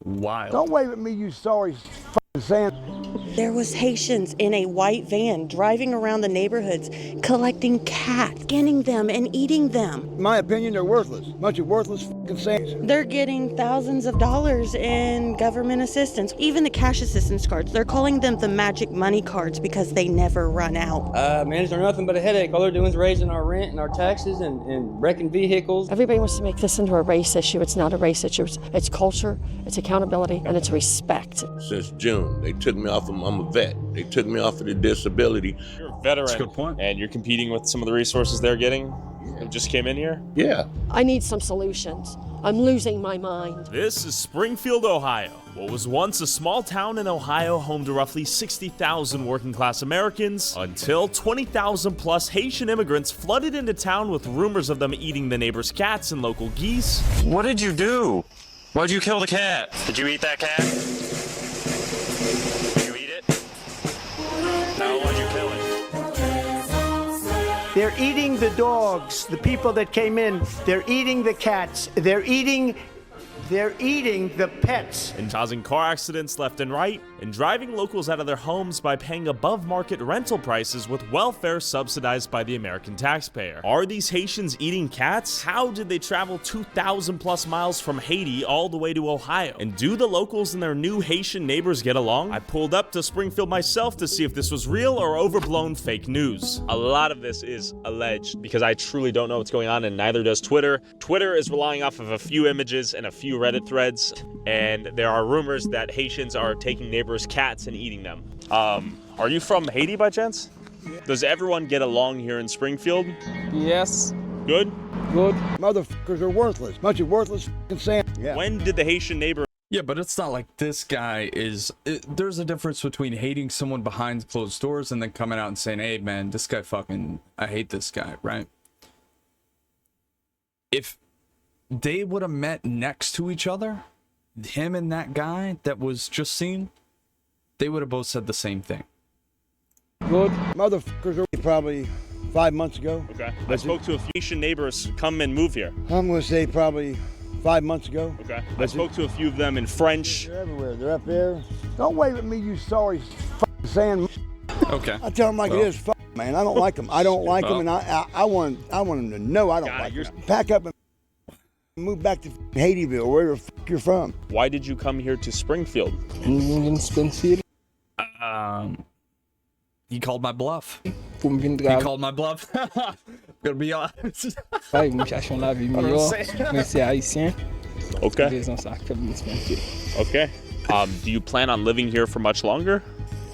Wild. Don't wave at me, you sorry f***ing sand. There was Haitians in a white van driving around the neighborhoods, collecting cats, skinning them and eating them. In my opinion, they're worthless. Bunch of worthless f***ing sands. They're getting thousands of dollars in government assistance, even the cash assistance cards. They're calling them the magic money cards because they never run out. Man, they're nothing but a headache. All they're doing is raising our rent and our taxes and wrecking vehicles. Everybody wants to make this into a race issue. It's not a race issue. It's culture, it's accountability, and it's respect. Since June, they took me off of, I'm a vet. They took me off of the disability. You're a veteran. That's a good point. And you're competing with some of the resources they're getting who just came in here? Yeah. I need some solutions. I'm losing my mind. This is Springfield, Ohio. What was once a small town in Ohio, home to roughly 60,000 working-class Americans, until 20,000 plus Haitian immigrants flooded into town with rumors of them eating the neighbors' cats and local geese. What did you do? Why'd you kill the cat? Did you eat that cat? Did you eat it? No, why'd you kill it? They're eating the dogs, the people that came in. They're eating the cats. They're eating the pets. And causing car accidents left and right, and driving locals out of their homes by paying above-market rental prices with welfare subsidized by the American taxpayer. Are these Haitians eating cats? How did they travel 2,000 plus miles from Haiti all the way to Ohio? And do the locals and their new Haitian neighbors get along? I pulled up to Springfield myself to see if this was real or overblown fake news. A lot of this is alleged because I truly don't know what's going on, and neither does Twitter. Twitter is relying off of a few images and a few Reddit threads, and there are rumors that Haitians are taking neighbors' cats and eating them. Are you from Haiti by chance? Yeah. Does everyone get along here in Springfield? Yes. Good? Good. Motherfuckers are worthless. Bunch of worthless f***ing sand. Yeah. When did the Haitian neighbor... Yeah, but it's not like this guy is... there's a difference between hating someone behind closed doors and then coming out and saying, hey, man, this guy fucking... I hate this guy, right? If they would have met next to each other, him and that guy that was just seen, they would have both said the same thing. Good. Motherfuckers are probably 5 months ago. Okay. I spoke to a few Haitian neighbors come and move here. I'm going to say probably 5 months ago. Okay. I spoke to a few of them in French. They're everywhere. They're up there. Don't wave at me, you sorry f***ing sand. Okay. I tell them like it is. F***, man. I don't like them. I don't like them, and I want them to know I don't like them. Pack up and move back to Haitieville, where the f*** you're from. Why did you come here to Springfield? In Springfield. He called my bluff. He called my bluff. Gonna be honest. Okay. Okay. Do you plan on living here for much longer?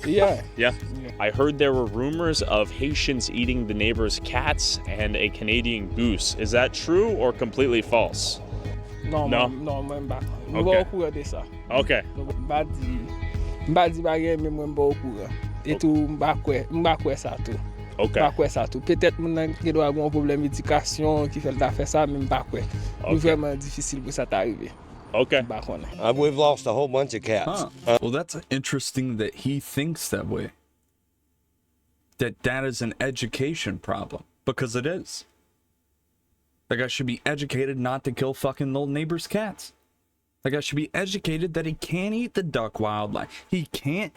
Yeah. Yeah. I heard there were rumors of Haitians eating the neighbors' cats and a Canadian goose. Is that true or completely false? No. Okay. Okay. Okay. Peut-être moun ki doit avoir un problème d'éducation qui fait t'a fait ça même pas quoi. C'est vraiment difficile pour ça t'arriver. Okay. We've lost a whole bunch of cats. Well, that's interesting that he thinks that way. That is an education problem, because it is. That guy should be educated not to kill fucking little neighbors' cats. That guy should be educated that he can't eat the duck wildlife. He can't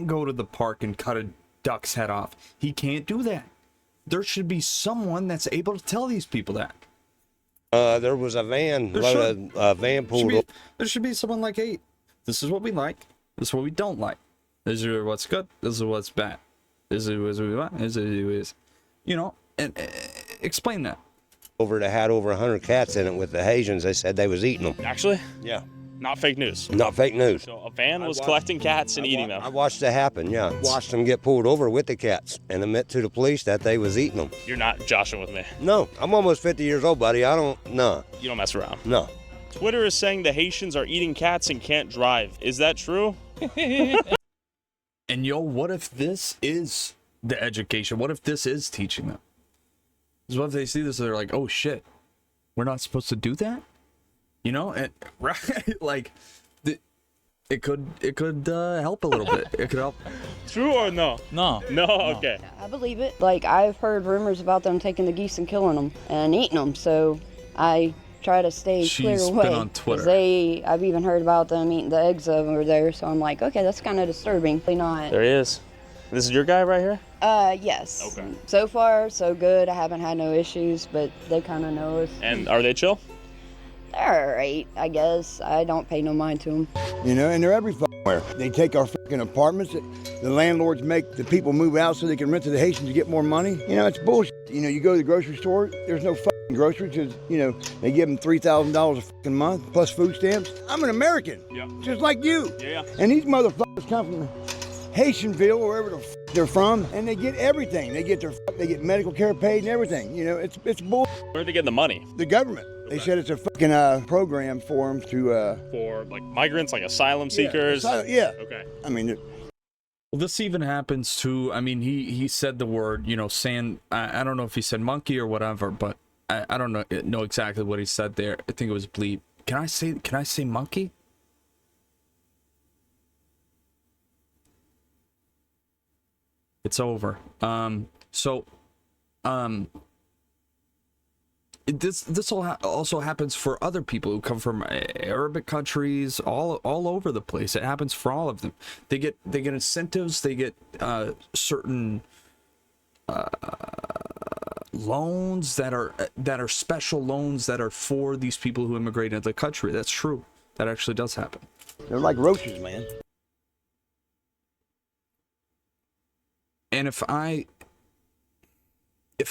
go to the park and cut a duck's head off. He can't do that. There should be someone that's able to tell these people that. There was a van, a van pulled up. There should be someone like, hey, this is what we like. This is what we don't like. This is what's good. This is what's bad. This is what we want. This is, you know, and explain that. Had over 100 cats in it with the Haitians. They said they was eating them. Actually? Yeah. Not fake news. Not fake news. So a van was collecting cats and eating them. I watched it happen, yeah. Watched them get pulled over with the cats and admit to the police that they was eating them. You're not joshing with me. No, I'm almost 50 years old, buddy. No. You don't mess around. No. Twitter is saying the Haitians are eating cats and can't drive. Is that true? And yo, what if this is the education? What if this is teaching them? Because what if they see this and they're like, oh shit, we're not supposed to do that? You know, and right, like, it could help a little bit. It could help. True or no? No. Okay. I believe it. Like, I've heard rumors about them taking the geese and killing them and eating them, so I try to stay clear She's away. been on Twitter. 'Cause I've even heard about them eating the eggs over there, so I'm like, okay, that's kind of disturbing. Not. There he is. This is your guy right here? Yes. Okay. So far, so good. I haven't had no issues, but they kind of know us. And are they chill? They're alright, I guess. I don't pay no mind to them. You know, and they're everywhere. They take our fucking apartments. The landlords make the people move out so they can rent to the Haitians to get more money. You know, it's bullshit. You know, you go to the grocery store, there's no fucking groceries because, you know, they give them $3,000 a fucking month plus food stamps. I'm an American. Yeah. Just like you. Yeah. And these motherfuckers come from Haitianville, wherever the they're from, and they get everything. They get medical care paid and everything. You know, it's bull. Where are they getting the money? The government. They said it's a fucking program for them to. For like migrants, like asylum seekers. Yeah. Okay. I mean. Well, this even happens to. I mean, he said the word. You know, saying I don't know if he said monkey or whatever, but I don't know exactly what he said there. I think it was bleep. Can I say monkey? It's over. This also happens for other people who come from Arabic countries, all over the place. It happens for all of them. They get incentives. They get certain loans that are special loans that are for these people who immigrate into the country. That's true. That actually does happen. They're like roaches, man. And if I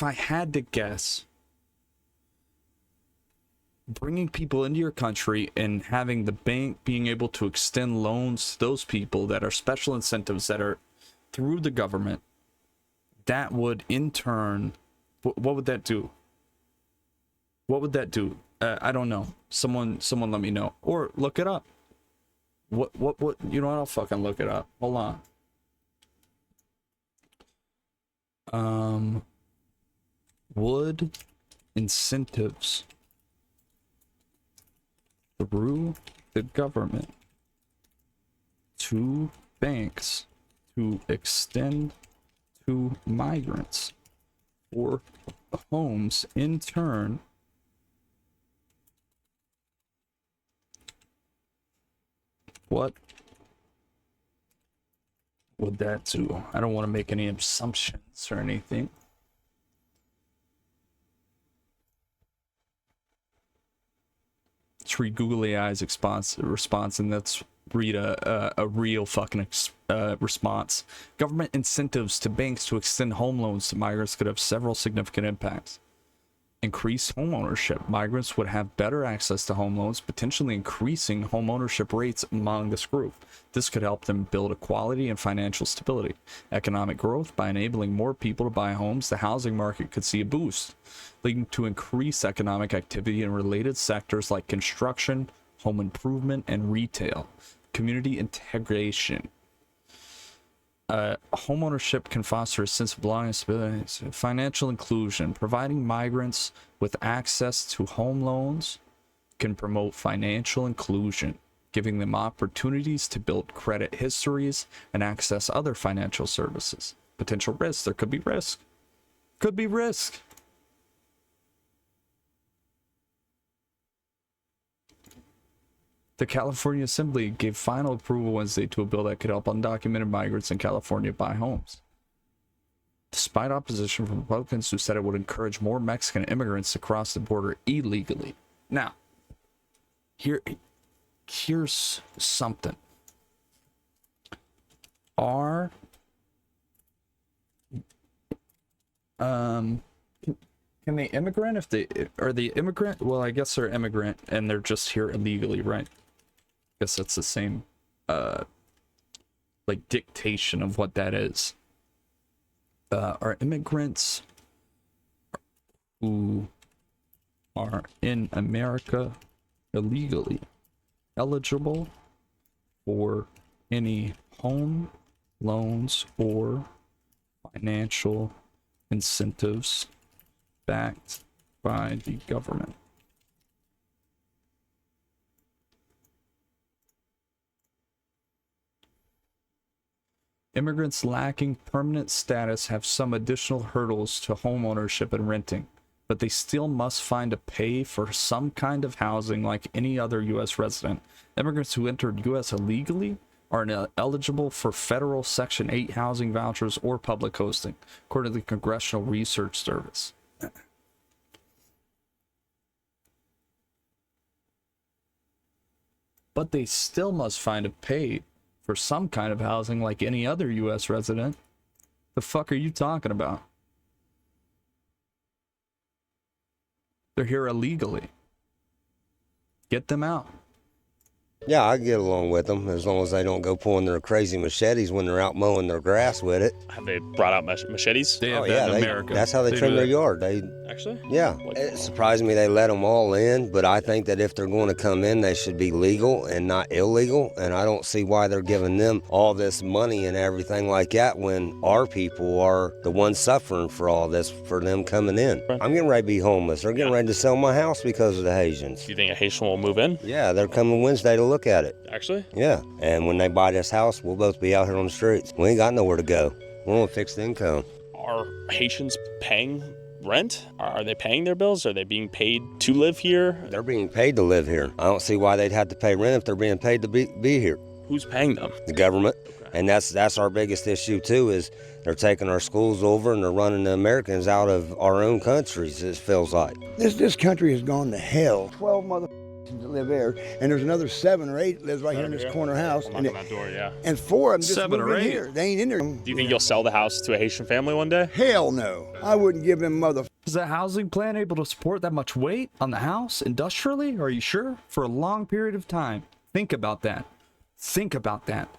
had to guess, bringing people into your country and having the bank being able to extend loans to those people that are special incentives that are through the government, that would in turn, what would that do? What would that do? I don't know. Someone let me know or look it up. What you know what? I'll fucking look it up. Hold on. Would incentives through the government to banks to extend to migrants for homes in turn what would that do? I don't want to make any assumptions or anything. Let's read Google AI's response, and let's read a real fucking response. Government incentives to banks to extend home loans to migrants could have several significant impacts. Increase home ownership. Migrants would have better access to home loans, potentially increasing home ownership rates among this group. This could help them build equality and financial stability. Economic growth. By enabling more people to buy homes, the housing market could see a boost, leading to increased economic activity in related sectors like construction, home improvement, and retail. Community integration. Homeownership can foster a sense of belonging and stability. Financial inclusion. Providing migrants with access to home loans can promote financial inclusion, giving them opportunities to build credit histories and access other financial services. Potential risks. There could be risk. Could be risk. The California Assembly gave final approval Wednesday to a bill that could help undocumented migrants in California buy homes, despite opposition from Republicans who said it would encourage more Mexican immigrants to cross the border illegally. Now, here's something. Can they immigrant if they are they immigrant? Well, I guess they're immigrant and they're just here illegally, right? I guess that's the same like dictation of what that is. Are immigrants who are in America illegally eligible for any home loans or financial incentives backed by the government? Immigrants lacking permanent status have some additional hurdles to home ownership and renting. but they still must find a pay for some kind of housing like any other U.S. resident. Immigrants who entered U.S. illegally are eligible for federal Section 8 housing vouchers or public hosting, according to the Congressional Research Service. But they still must find a pay for some kind of housing like any other U.S. resident. The fuck are you talking about? They're here illegally. Get them out. Yeah, I get along with them as long as they don't go pulling their crazy machetes when they're out mowing their grass with it. Have they brought out machetes? They have that in America. That's how they trim their yard. Actually? Yeah. It surprised me they let them all in, but I think that if they're going to come in, they should be legal and not illegal. And I don't see why they're giving them all this money and everything like that when our people are the ones suffering for all this, for them coming in. I'm getting ready to be homeless. They're getting ready to sell my house because of the Haitians. Do you think a Haitian will move in? Yeah, they're coming Wednesday to look at it. Actually? Yeah. And when they buy this house, we'll both be out here on the streets. We ain't got nowhere to go. We're on fixed income. Are Haitians paying rent? Are they paying their bills? Are they being paid to live here? They're being paid to live here. I don't see why they'd have to pay rent if they're being paid to be here. Who's paying them? The government. Okay. And that's our biggest issue too, is they're taking our schools over and they're running the Americans out of our own countries, it feels like. This country has gone to hell. 12 motherfuckers that live there, and there's another 7 or 8 lives right here in this corner house. On that door, yeah. And 4 of them just 7 or moved in 8 here. They ain't in there. Do you think you'll sell the house to a Haitian family one day? Hell no. I wouldn't give them motherfuckers. Is the housing plan able to support that much weight on the house industrially? Are you sure? For a long period of time. Think about that. Think about that.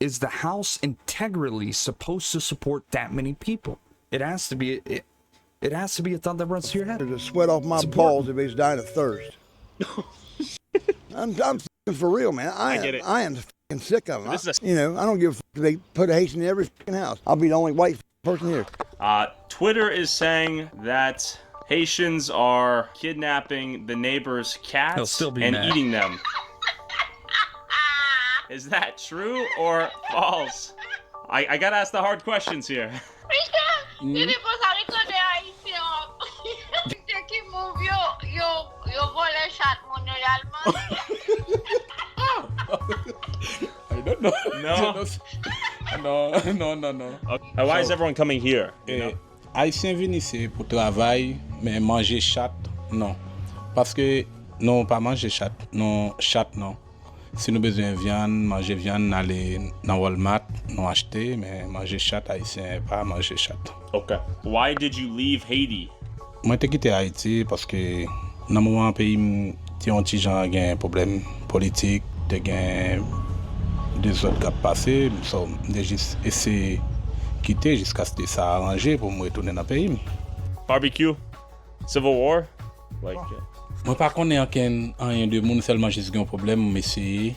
Is the house integrally supposed to support that many people? It has to be. It has to be a thought that runs through your head. There's a sweat off my balls if he's dying of thirst. I'm f***ing for real, man. I get it. I am f***ing sick of them. I don't give a f*** if they put a Haitian in every f***ing house. I'll be the only white person here. Twitter is saying that Haitians are kidnapping the neighbors' cats and eating them. Is that true or false? I gotta ask the hard questions here. I don't know. No. Okay. Why is everyone coming here? Haïtien vini ici pour travail, mais manger chat, non. Parce que non, pas manger chat, non, chat, non. Si nous besoin viande, manger viande, aller dans Walmart, non acheter, mais manger chat haïtien, pas manger chat. Okay. Why did you leave Haiti? Moi j'ai quitté Haïti parce que dans moment pays ti on ti jan gen problème politique, te gen des autres qui passé, so j'ai juste essayé quitter jusqu'à ce que ça arrangé pour me retourner dans le pays. Barbecue? Civil war? Like Moi pas connais rien de monde seulement juste un problème mais c'est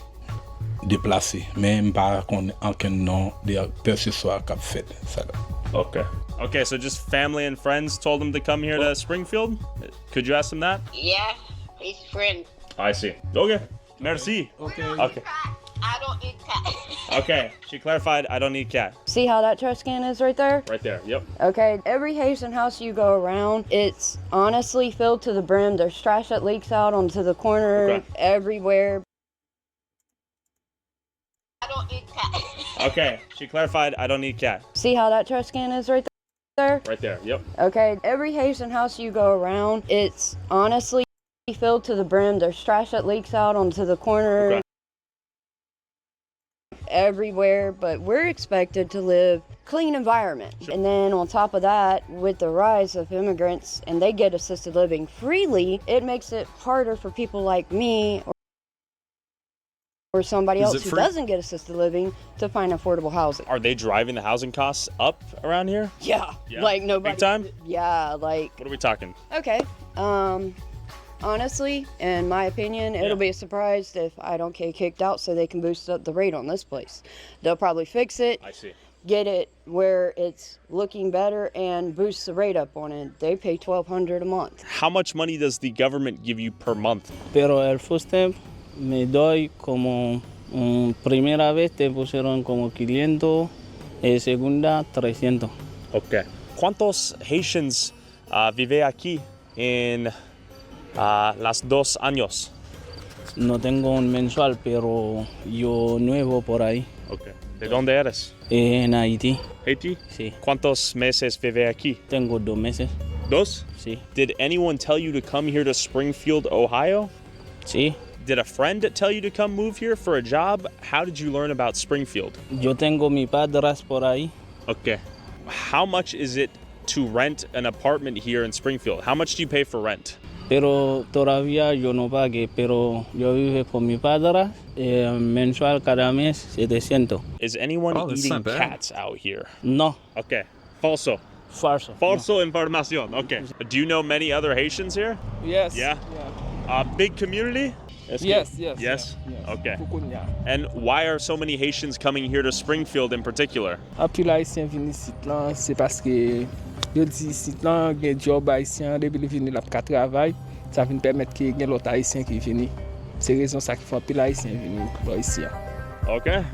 déplacer, même pas connais aucun nom de personne soit qui fait ça. Okay, so just family and friends told him to come here to Springfield? Could you ask him that? Yeah, his friend. I see. Okay. Merci. Okay. I don't eat cat. Okay. She clarified, I don't need cat. See how that trash can is right there? Right there. Yep. Okay, every Haitian house you go around, it's honestly filled to the brim. There's trash that leaks out onto the corner, everywhere. I don't eat cat. Okay. She clarified, I don't need cat. See how that trash can is right there? Right there. Yep. Okay, every Haitian house you go around, it's honestly filled to the brim. There's trash that leaks out onto the corner, everywhere, but we're expected to live clean environment. Sure. And then on top of that, with the rise of immigrants and they get assisted living freely, it makes it harder for people like me or somebody else who doesn't get assisted living to find affordable housing. Are they driving the housing costs up around here? Yeah. Like nobody. Big time? Yeah, like. What are we talking? Okay. Honestly, in my opinion, it'll be a surprise if I don't get kicked out so they can boost up the rate on this place. They'll probably fix it. I see. Get it where it's looking better and boost the rate up on it. They pay $1,200 a month. How much money does the government give you per month? Pero el first time me doy como primera vez te pusieron como 500, segunda 300. Okay. ¿Cuántos Haitians vive aquí in las 2 años? No tengo un mensual, pero yo nuevo por ahí. Okay. ¿De dónde eres? En Haití. Haiti? Sí. ¿Cuántos meses vive aquí? Tengo 2 meses. 2? Sí. Did anyone tell you to come here to Springfield, Ohio? Sí. Did a friend tell you to come move here for a job? How did you learn about Springfield? Yo tengo mi padres por ahí. Okay. How much is it to rent an apartment here in Springfield? How much do you pay for rent? Pero todavía yo no pagué, pero yo vivo con mi padre, mensual cada mes 700. Is anyone Oh, that's eating not bad. cats out here? No. Okay. Falso. Falso. Falso información. Okay. Do you know many other Haitians here? Yes. Yeah. Big community? Yes. Yes? Okay. Pukunya. And why are so many Haitians coming here to Springfield in particular? Apil Haitien vini sit lan, se paske yo di sit lan gen job Haitien, debi li vini la ka travay, sa vin permet ki gen lot Haitien ki vini. Se rezon sa ki fwa apil Haitien vini lo isi. Okay.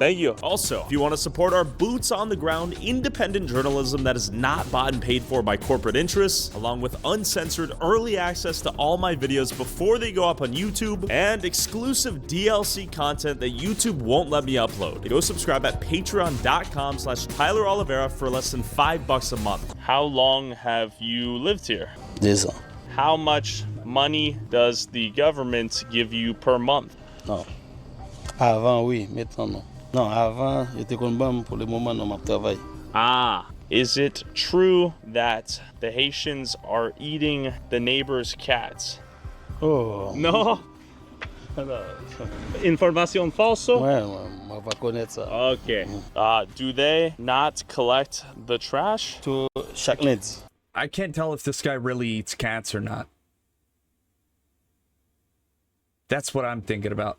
Thank you. Also, if you want to support our boots on the ground independent journalism that is not bought and paid for by corporate interests, along with uncensored early access to all my videos before they go up on YouTube, and exclusive DLC content that YouTube won't let me upload, go subscribe at patreon.com/Tyler Oliveira for less than $5 a month. How long have you lived here? 10 ans. How much money does the government give you per month? Non. Avant, oui, maintenant non. Non, avant, j'étais con bon pour le moment, non, ma travail. Ah. Is it true that the Haitians are eating the neighbor's cats? Oh. No? Información falso? Ouais, on va connaître ça. Okay. Do they not collect the trash? Tout chaque lundi. I can't tell if this guy really eats cats or not. That's what I'm thinking about.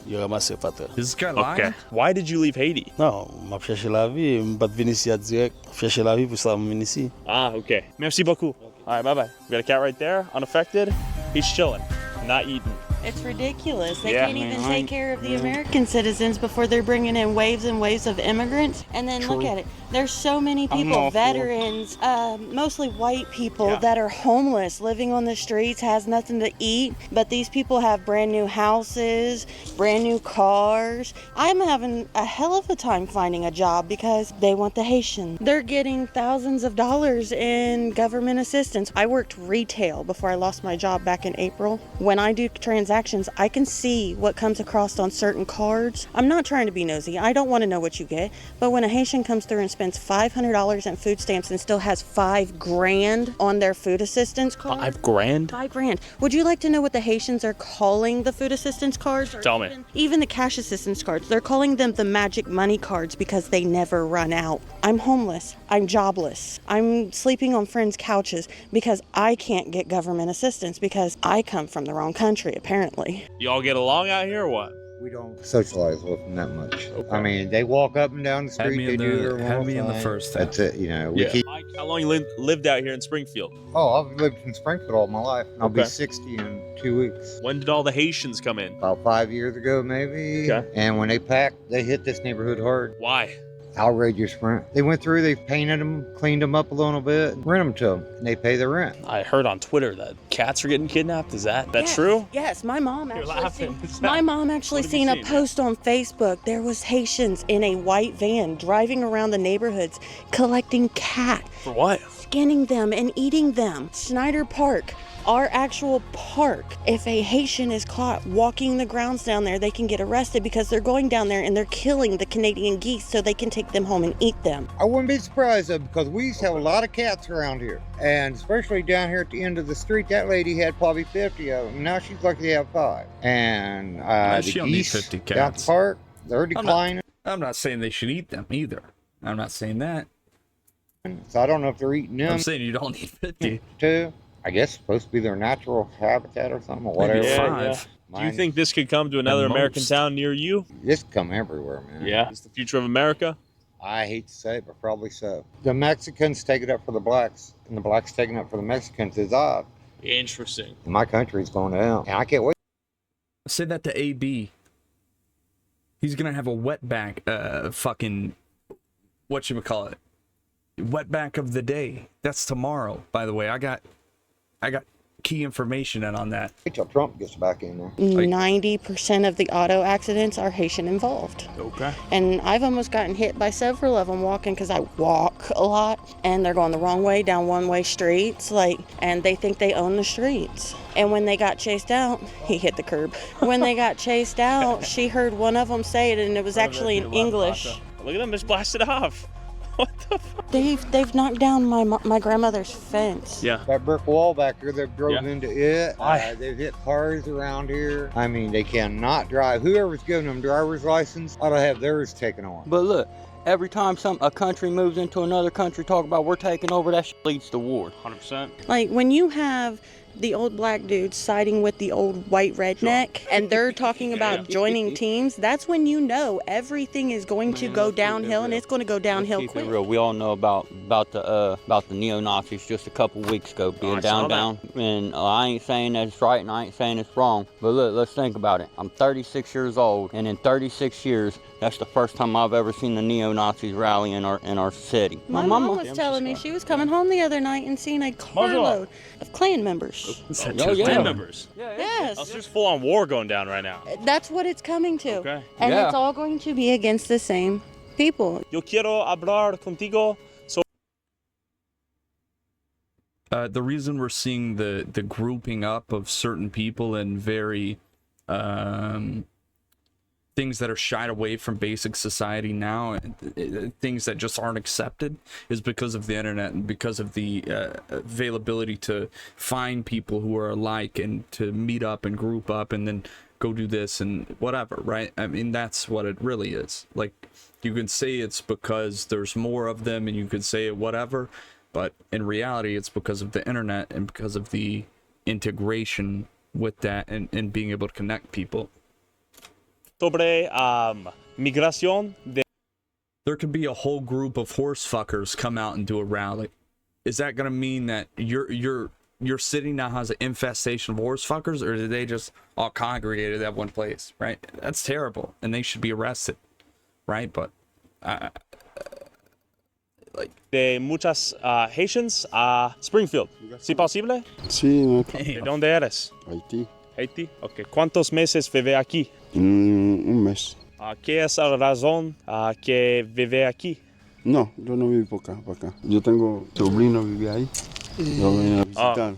Il ramasse fatal. Is this guy lying? Okay. Why did you leave Haiti? Non, m'a cherché la vie, m'a pas venir ici à direct. Chercher la vie pour ça, venir ici. Ah, okay. Merci beaucoup. All right, bye-bye. We got a cat right there, unaffected. He's chilling, not eating. It's ridiculous. They Yeah. can't even take care of the American citizens before they're bringing in waves and waves of immigrants. And then look at it. There's so many people, all for it. veterans, mostly white people Yeah. that are homeless, living on the streets, has nothing to eat. But these people have brand new houses, brand new cars. I'm having a hell of a time finding a job because they want the Haitian. They're getting thousands of dollars in government assistance. I worked retail before I lost my job back in April. When I do transactions, I can see what comes across on certain cards. I'm not trying to be nosy. I don't want to know what you get. But when a Haitian comes through and spends $500 in food stamps and still has $5,000 on their food assistance card. $5,000? $5,000. Would you like to know what the Haitians are calling the food assistance cards? Or Tell me. Even the cash assistance cards. They're calling them the magic money cards because they never run out. I'm homeless. I'm jobless. I'm sleeping on friends' couches because I can't get government assistance because I come from the wrong country, apparently. Y'all get along out here or what? We don't socialize with them that much. I mean, they walk up and down the Had street. me They in do the, their had me in the thing. first That's half. it. You know, we keep. Mike, how long you lived out here in Springfield? Oh, I've lived in Springfield all my life. I'll be Okay. 60 in 2 weeks. When did all the Haitians come in? About 5 years ago, maybe. Okay. And when they packed, they hit this neighborhood hard. Why? Outrageous rent. They went through, they painted them, cleaned them up a little bit, rent them to them, and they pay the rent. I heard on Twitter that cats are getting kidnapped. Is that Yes, true? Yes, my mom You're actually laughing. my mom actually What have you seen a seen? post on Facebook. There was Haitians in a white van driving around the neighborhoods collecting cat, For what? skinning them and eating them. Snyder Park, our actual park. If a Haitian is caught walking the grounds down there, they can get arrested because they're going down there and they're killing the Canadian geese so they can take them home and eat them. I wouldn't be surprised though, because we used to have a lot of cats around here. And especially down here at the end of the street, that lady had probably 50 of them. Now she's lucky to have 5. And the she don't need geese 50 down cats. the park, they're declining. I'm not saying they should eat them either. I'm not saying that. So I don't know if they're eating them I'm saying you don't need 50. too. I guess it's supposed to be their natural habitat or something, or whatever. Maybe Yeah, 5. Do you think this could come to another At American most. town near you? This come everywhere, man. Yeah. Is the future of America? I hate to say it, but probably so. The Mexicans take it up for the blacks, and the blacks taking it up for the Mexicans is odd. Interesting. And my country's going to hell, and I can't wait. Say that to AB. He's gonna have a wetback, fucking, whatchamacallit, Wetback of the day. That's tomorrow, by the way. I got key information in on that. Wait till Trump gets back in there. 90% of the auto accidents are Haitian involved. Okay. And I've almost gotten hit by several of them walking, because I walk a lot, and they're going the wrong way down one-way streets, and they think they own the streets. And when they got chased out, he hit the curb. When they got chased out, she heard one of them say it, and it was actually in English. Look at them just blasted off. What the fuck? They've knocked down my grandmother's fence. Yeah. That brick wall back there, they've drove Yeah. into it. Why? They've hit cars around here. I mean, they cannot drive. Whoever's giving them driver's license ought to have theirs taken on. But look, every time a country moves into another country, talk about we're taking over, that shit leads to war. 100%. Like, when you have the old black dude siding with the old white redneck, and they're talking about joining teams, that's when you know everything is going to go downhill, and it's going to go downhill Keep quick. it real. We all know about the neo-Nazis just a couple weeks ago being I saw down. And I ain't saying that it's right and I ain't saying it's wrong. But look, let's think about it. I'm 36 years old, and in 36 years, that's the first time I've ever seen the neo-Nazis rally in our city. My mom was telling me she was coming home the other night and seeing a carload of Klan members. Clan members. Yes. Oh, so there's full-on war going down right now. That's what it's coming to. Okay. And it's all going to be against the same people. Yo quiero hablar contigo. The reason we're seeing the grouping up of certain people and very things that are shied away from basic society now, things that just aren't accepted, is because of the internet and because of the availability to find people who are alike and to meet up and group up and then go do this and whatever, right? I mean, that's what it really is. Like, you can say it's because there's more of them, and you could say whatever, but in reality, it's because of the internet and because of the integration with that and being able to connect people. Sobre migración de. There could be a whole group of horse fuckers come out and do a rally. Is that gonna mean that your city now has an infestation of horse fuckers, or did they just all congregated at one place? Right? That's terrible, and they should be arrested, right? But de muchas Haitians a Springfield. ¿Sí posible? Sí, no. ¿De dónde eres? Haití. Haití. Ok. ¿Cuántos meses vive aquí? Un mes. ¿Qué es la razón que vive aquí? No, yo no vivo por acá. Yo tengo sobrino que vive ahí. Lo ven a visitar.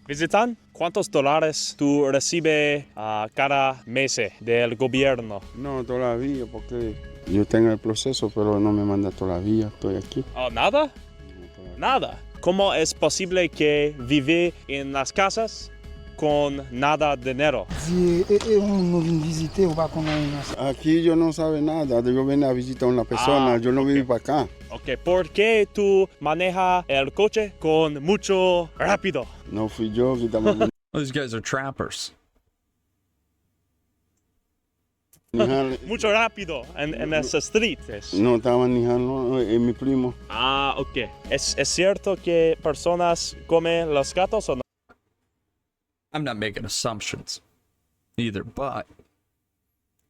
¿Visitan? ¿Cuántos dólares tú recibes cada mes del gobierno? No, todavía, porque yo tengo el proceso, pero no me manda todavía. Estoy aquí. ¿Nada? Nada. ¿Cómo es posible que vive en las casas con nada de dinero? Aquí yo no sabe nada. Yo vengo a visitar a una persona. Yo no vivo para acá. Ok, ¿por qué tú manejas el coche con mucho rápido? No fui yo que estaba. These guys are trappers. Mucho rápido en esas streets. No, estaba manejando mi primo. Ok. ¿Es cierto que personas comen los gatos o no? I'm not making assumptions either, but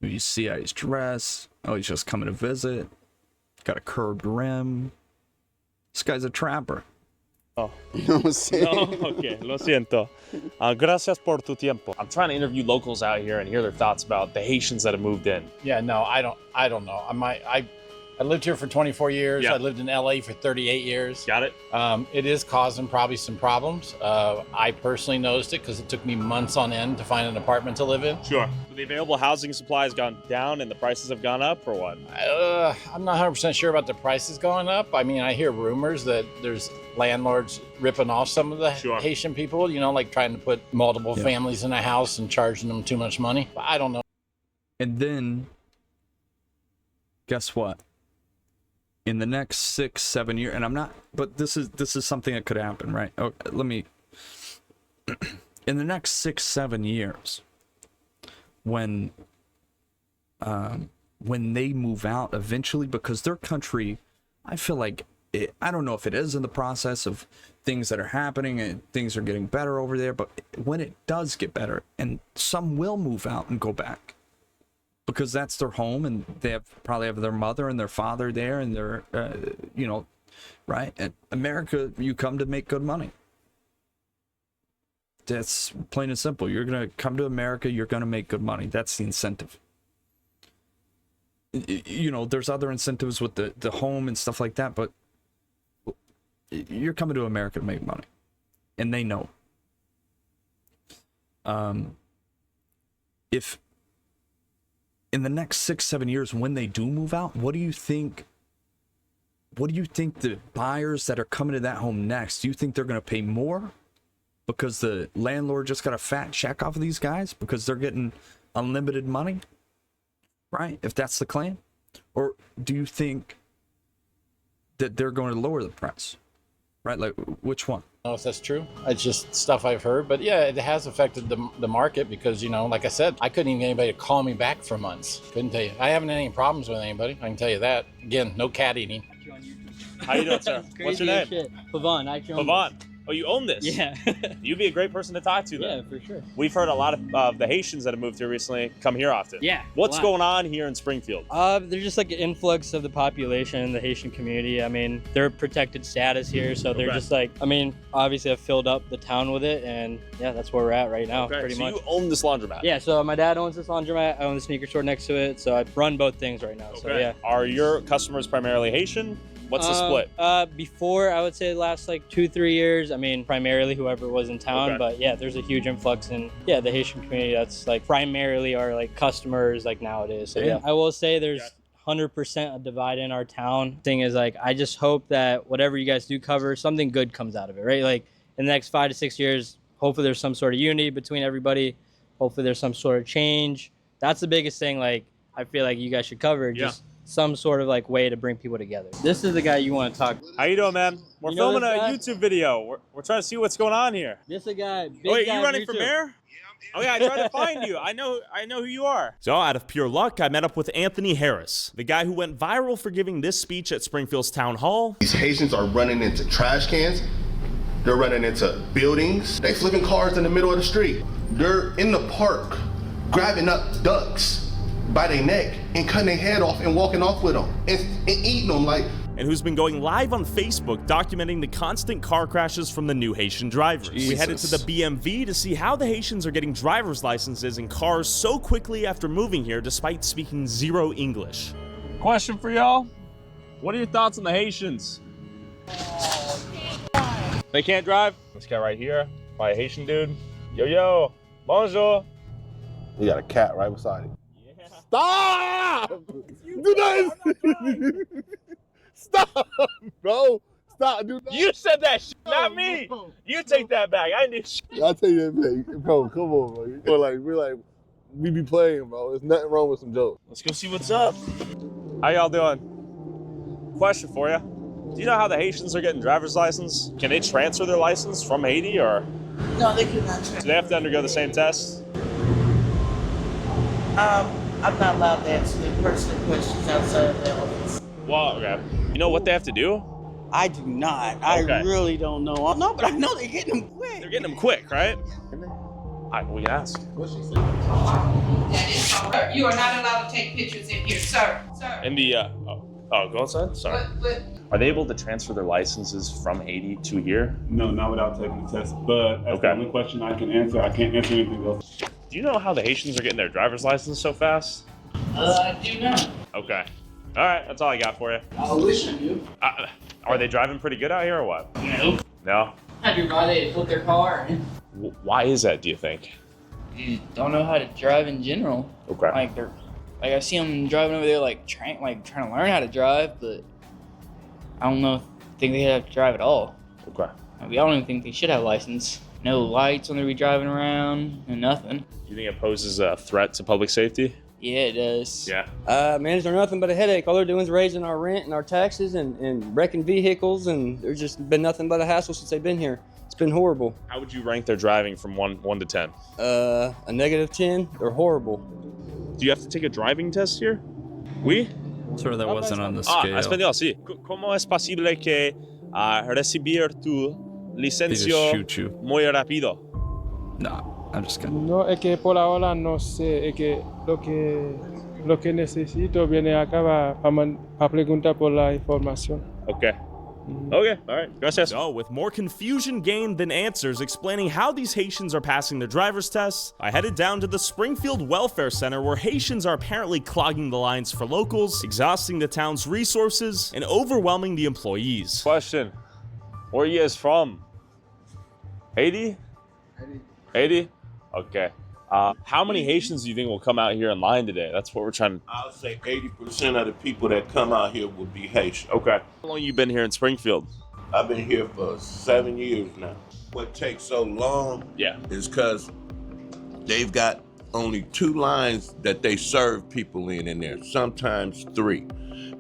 you see how he's dressed. Oh, he's just coming to visit. Got a curved rim. This guy's a trapper. Oh. No sé. No? Okay, lo siento. Gracias por tu tiempo. I'm trying to interview locals out here and hear their thoughts about the Haitians that have moved in. Yeah, no, I don't know. I lived here for 24 years. Yeah. I lived in LA for 38 years. Got it. It is causing probably some problems. I personally noticed it because it took me months on end to find an apartment to live in. Sure. The available housing supply has gone down and the prices have gone up, or what? I'm not 100% sure about the prices going up. I mean, I hear rumors that there's landlords ripping off some of the Haitian people, like trying to put multiple families in a house and charging them too much money. But I don't know. And then, guess what? In the next 6-7 years, and I'm not, but this is something that could happen, right? Oh, in the next 6-7 years, when they move out eventually, because their country, I feel like I don't know if it is in the process of things that are happening and things are getting better over there, but when it does get better, and some will move out and go back, because that's their home, and they probably have their mother and their father there, and their right? And America, you come to make good money. That's plain and simple. You're going to come to America, you're going to make good money. That's the incentive. You know, there's other incentives with the home and stuff like that, but you're coming to America to make money. And they know. If in the next 6-7 years, when they do move out, what do you think the buyers that are coming to that home next, do you think they're going to pay more because the landlord just got a fat check off of these guys because they're getting unlimited money, right? If that's the claim, or do you think that they're going to lower the price, right? Like, which one? I don't know if that's true. It's just stuff I've heard. But yeah, it has affected the market because, you know, like I said, I couldn't even get anybody to call me back for months. Couldn't tell you. I haven't had any problems with anybody. I can tell you that. Again, no cat eating. How you doing, sir? What's your name? Pavan. Pavan. Oh, you own this? Yeah. You'd be a great person to talk to then. Yeah, for sure. We've heard a lot of the Haitians that have moved here recently come here often. Yeah. What's going on here in Springfield? There's just like an influx of the population in the Haitian community. I mean, they're protected status here, so they're just like, I mean, obviously I've filled up the town with it, and yeah, that's where we're at right now, pretty much. So you own this laundromat? Yeah, so my dad owns this laundromat, I own the sneaker store next to it, so I run both things right now, so yeah. Are your customers primarily Haitian? What's the split? Before, I would say the last like 2-3 years, I mean, primarily whoever was in town, but yeah, there's a huge influx in, the Haitian community. That's like primarily our like customers like nowadays. So yeah, I will say there's 100% a divide in our town. Thing is, like, I just hope that whatever you guys do cover, something good comes out of it, right? Like in the next 5 to 6 years, hopefully there's some sort of unity between everybody. Hopefully there's some sort of change. That's the biggest thing, like, I feel like you guys should cover. Just some sort of like way to bring people together. This is the guy you want to talk to. How you doing, man? We're filming a YouTube video. We're trying to see what's going on here. This is a guy. Wait, you running for mayor? Oh yeah, I tried to find you. I know who you are. So out of pure luck, I met up with Anthony Harris, the guy who went viral for giving this speech at Springfield's town hall. These Haitians are running into trash cans. They're running into buildings. They flipping cars in the middle of the street. They're in the park grabbing up ducks by their neck and cutting their head off and walking off with them and eating them like. And who's been going live on Facebook documenting the constant car crashes from the new Haitian drivers. We headed to the BMV to see how the Haitians are getting driver's licenses in cars so quickly after moving here despite speaking zero English. Question for y'all. What are your thoughts on the Haitians? They can't drive? This guy right here, by a Haitian dude. Yo, bonjour. You got a cat right beside him. Stop! Do that! Stop, bro! Stop! Do that. You said that shit, not me. You take that back. I did shit. I'll tell you that, back. Bro, come on, bro. We be playing, bro. There's nothing wrong with some jokes. Let's go see what's up. How y'all doing? Question for you. Do you know how the Haitians are getting driver's license? Can they transfer their license from Haiti, or? No, they cannot transfer. Do they have to undergo the same test? I'm not allowed to answer the personal questions outside of the office. Well, okay. You know what they have to do? I do not. I really don't know. No, but I know they're getting them quick. They're getting them quick, right? We can ask. Sir, you are not allowed to take pictures in here, sir. In the, go outside? Sorry. Are they able to transfer their licenses from Haiti to here? No, not without taking the test. But that's the only question I can answer. I can't answer anything else. Do you know how the Haitians are getting their driver's license so fast? I do not. Okay. All right, that's all I got for you. I wish I knew. Are they driving pretty good out here or what? No. No? I do why they put their car in. Why is that, do you think? You don't know how to drive in general. Okay. Like I see them driving over there trying to learn how to drive, but I don't think they have to drive at all. Okay. I don't even think they should have a license. No lights when they be driving around, and nothing. Do you think it poses a threat to public safety? Yeah, it does. Yeah. Man, they're nothing but a headache. All they're doing is raising our rent and our taxes and wrecking vehicles, and there's just been nothing but a hassle since they've been here. It's been horrible. How would you rank their driving from 1 to 10? A -10. They're horrible. Do you have to take a driving test here? Oui? Sort of that wasn't on the scale. Español, sí. ¿Cómo es posible que recibir tu licencia muy rápido? No, I'm just kidding. No, es que por ahora no sé, es que lo que necesito viene acá para preguntar por la información. Okay. Okay, all right. Gracias. So, with more confusion gained than answers explaining how these Haitians are passing their driver's tests, I headed down to the Springfield Welfare Center where Haitians are apparently clogging the lines for locals, exhausting the town's resources, and overwhelming the employees. Question. Where are you guys from? Haiti? Haiti? Okay. How many Haitians do you think will come out here in line today? That's what we're trying to... I'll say 80% of the people that come out here will be Haitian. Okay. How long have you been here in Springfield? I've been here for 7 years now. What takes so long is because they've got only 2 lines that they serve people in there, sometimes 3.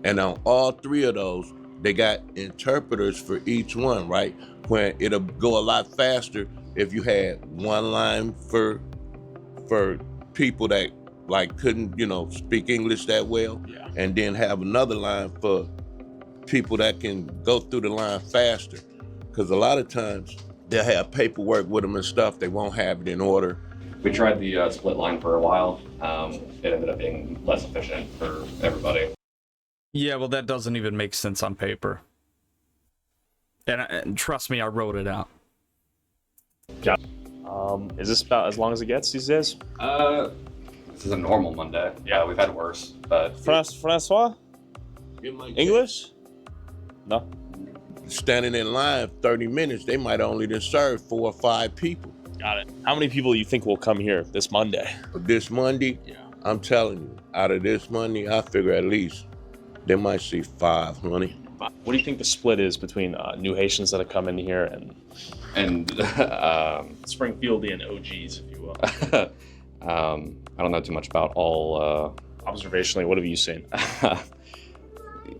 And on all 3 of those, they got interpreters for each one, right? When it'll go a lot faster if you had 1 line for people that like couldn't, speak English that well, and then have another line for people that can go through the line faster. Because a lot of times they'll have paperwork with them and stuff, they won't have it in order. We tried the split line for a while. It ended up being less efficient for everybody. Yeah, well, that doesn't even make sense on paper. And trust me, I wrote it out. Yeah. Is this about as long as it gets these days? This is a normal Monday. Yeah, we've had worse, but... Francois? English? No. Standing in line 30 minutes, they might only just serve 4 or 5 people. Got it. How many people do you think will come here this Monday? This Monday? Yeah. I'm telling you, out of this Monday, I figure at least they might see 5, honey. What do you think the split is between new Haitians that have come in here and Springfieldian OGs, if you will? I don't know too much about all... Observationally, what have you seen?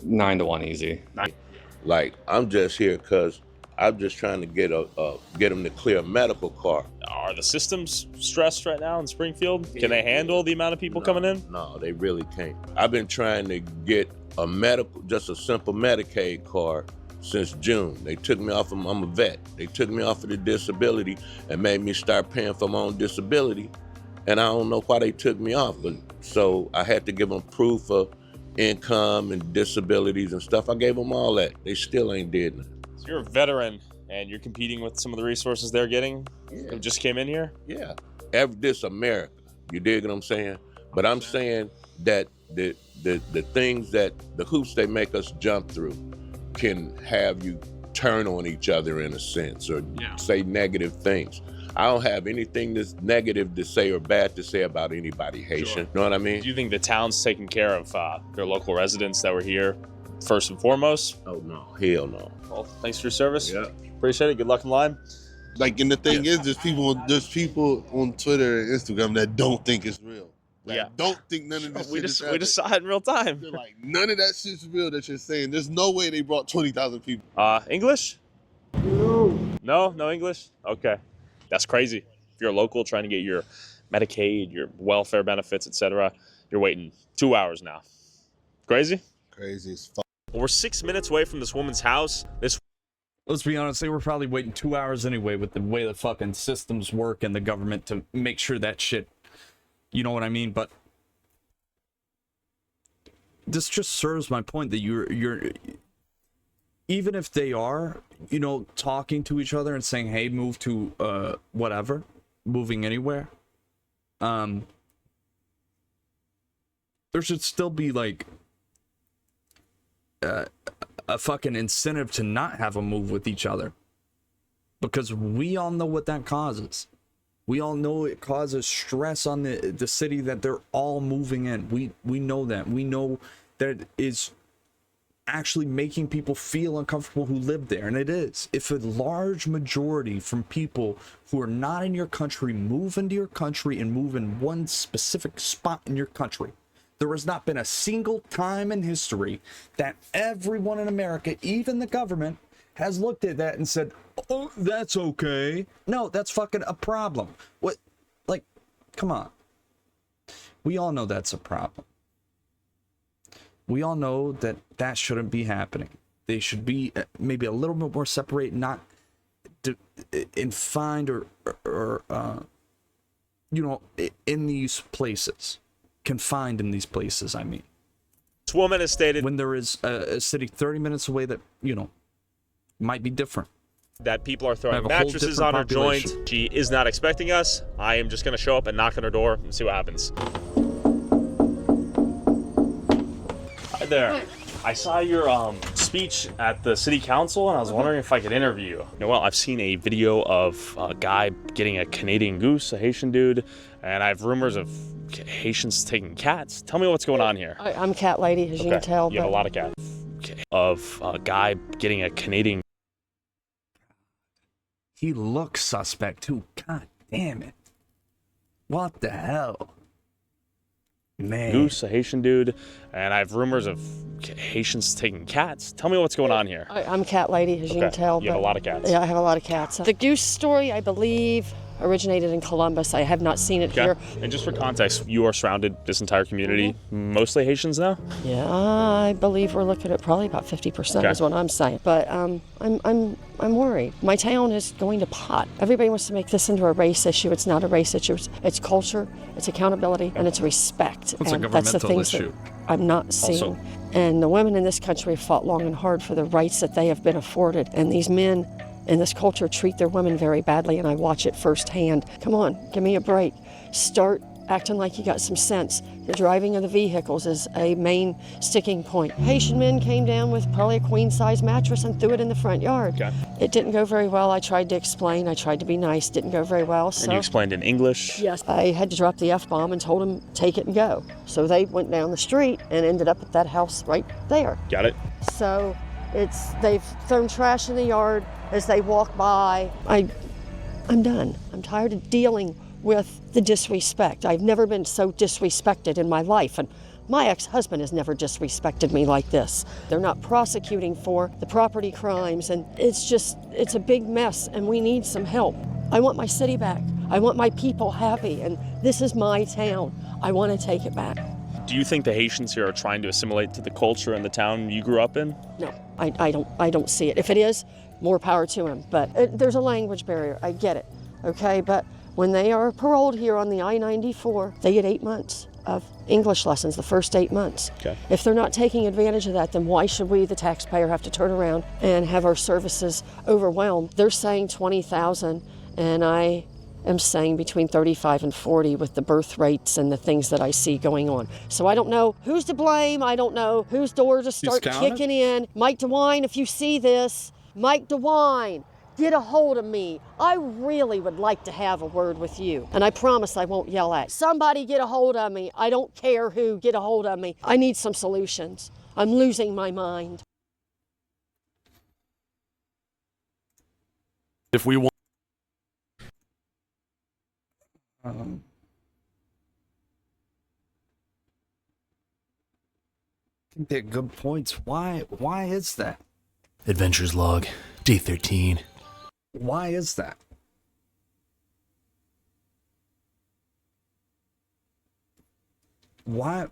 9 to 1 easy. Like, I'm just here because I'm just trying to get them to clear a medical card. Are the systems stressed right now in Springfield? Can they handle the amount of people coming in? No, they really can't. I've been trying to get just a simple Medicaid card since June. They took me off of, I'm a vet. They took me off of the disability and made me start paying for my own disability. And I don't know why they took me off, but so I had to give them proof of income and disabilities and stuff. I gave them all that. They still ain't did nothing. So you're a veteran and you're competing with some of the resources they're getting who just came in here? Yeah. This America. You dig what I'm saying? But I'm saying that the things that the hoops they make us jump through can have you turn on each other in a sense or say negative things. I don't have anything that's negative to say or bad to say about anybody Haitian. Sure. You know what I mean? Do you think the town's taking care of their local residents that were here first and foremost? Oh, no. Hell no. Well, thanks for your service. Yeah. Appreciate it. Good luck in line. Like, and the thing is, there's people on Twitter and Instagram that don't think it's real. Like, don't think none of this we shit just saw it in real time. They're like, none of that shit's real that you're saying. There's no way they brought 20,000 people. English? No English? Okay. That's crazy. If you're a local trying to get your Medicaid, your welfare benefits, etc., you're waiting 2 hours now. Crazy? Crazy as fuck. Well, we're 6 minutes away from this woman's house. Let's be honest, they were probably waiting 2 hours anyway with the way the fucking systems work and the government to make sure that shit, you know what I mean? But this just serves my point that you're even if they are, talking to each other and saying, hey, move to whatever, moving anywhere, there should still be like a fucking incentive to not have them move with each other, because we all know what that causes. We all know it causes stress on the city that they're all moving in. We know that. We know that it is actually making people feel uncomfortable who live there, and it is. If a large majority from people who are not in your country move into your country and move in one specific spot in your country, there has not been a single time in history that everyone in America, even the government, has looked at that and said, oh, that's okay. No, that's fucking a problem. What? Like, come on. We all know that's a problem. We all know that that shouldn't be happening. They should be maybe a little bit more separate, not confined or in these places. Confined in these places, I mean. This woman has stated when there is a city 30 minutes away that, might be different. That people are I throwing have a whole mattresses different on her joint. population. She is not expecting us. I am just gonna show up and knock on her door and see what happens. Hi there. I saw your speech at the city council, and I was wondering if I could interview you. Well, I've seen a video of a guy getting a Canadian goose, a Haitian dude, and I have rumors of Haitians taking cats. Tell me what's going on here. I'm cat lady, as you can tell. You have a lot of cats. Of a guy getting a Canadian. He looks suspect too. God damn it. What the hell? Man. Goose, a Haitian dude, and I have rumors of Haitians taking cats. Tell me what's going on here. I'm cat lady, as you can tell. You have a lot of cats. Yeah, I have a lot of cats. The goose story, I believe, originated in Columbus. I have not seen it here. And just for context, you are surrounded, this entire community, mostly Haitians now? Yeah, I believe we're looking at probably about 50% is what I'm saying. But I'm worried. My town is going to pot. Everybody wants to make this into a race issue. It's not a race issue. It's culture, it's accountability, and it's respect. It's and a that's the governmental things issue. that I'm not seeing. Also. And the women in this country have fought long and hard for the rights that they have been afforded. And these men in this culture treat their women very badly, and I watch it firsthand. Come on, give me a break. Start acting like you got some sense. The driving of the vehicles is a main sticking point. Haitian men came down with probably a queen-size mattress and threw it in the front yard. It didn't go very well. I tried to explain. I tried to be nice. Didn't go very well. So And you explained in English? yes, I had to drop the F-bomb and told them, take it and go. So they went down the street and ended up at that house right there. Got it. So they've thrown trash in the yard as they walk by. I'm done. I'm tired of dealing with the disrespect. I've never been so disrespected in my life, and my ex-husband has never disrespected me like this. They're not prosecuting for the property crimes, and it's a big mess, and we need some help. I want my city back. I want my people happy, and this is my town. I want to take it back. Do you think the Haitians here are trying to assimilate to the culture in the town you grew up in? No, I don't see it. If it is, more power to him. But there's a language barrier. I get it. Okay, but when they are paroled here on the I-94, they get 8 months of English lessons, the first 8 months. Okay. If they're not taking advantage of that, then why should we, the taxpayer, have to turn around and have our services overwhelmed? They're saying 20,000, and I am saying between 35 and 40 with the birth rates and the things that I see going on. So I don't know who's to blame. I don't know whose door to start kicking in. Mike DeWine, if you see this, Mike DeWine, get a hold of me. I really would like to have a word with you. And I promise I won't yell at you. Somebody get a hold of me. I don't care who, get a hold of me. I need some solutions. I'm losing my mind. If we want... I think they're good points. Why is that? Adventures log, day 13. Why is that? Why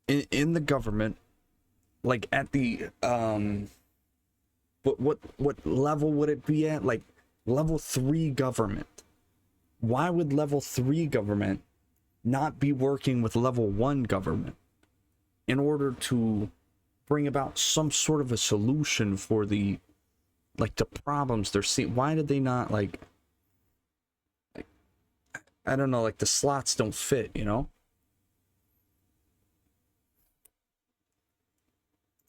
in the government, like at the what level would it be at? Like level 3 government. Why would level 3 government not be working with level 1 government in order to bring about some sort of a solution for the problems they're seeing? Why did they not like I don't know, like the slots don't fit, you know?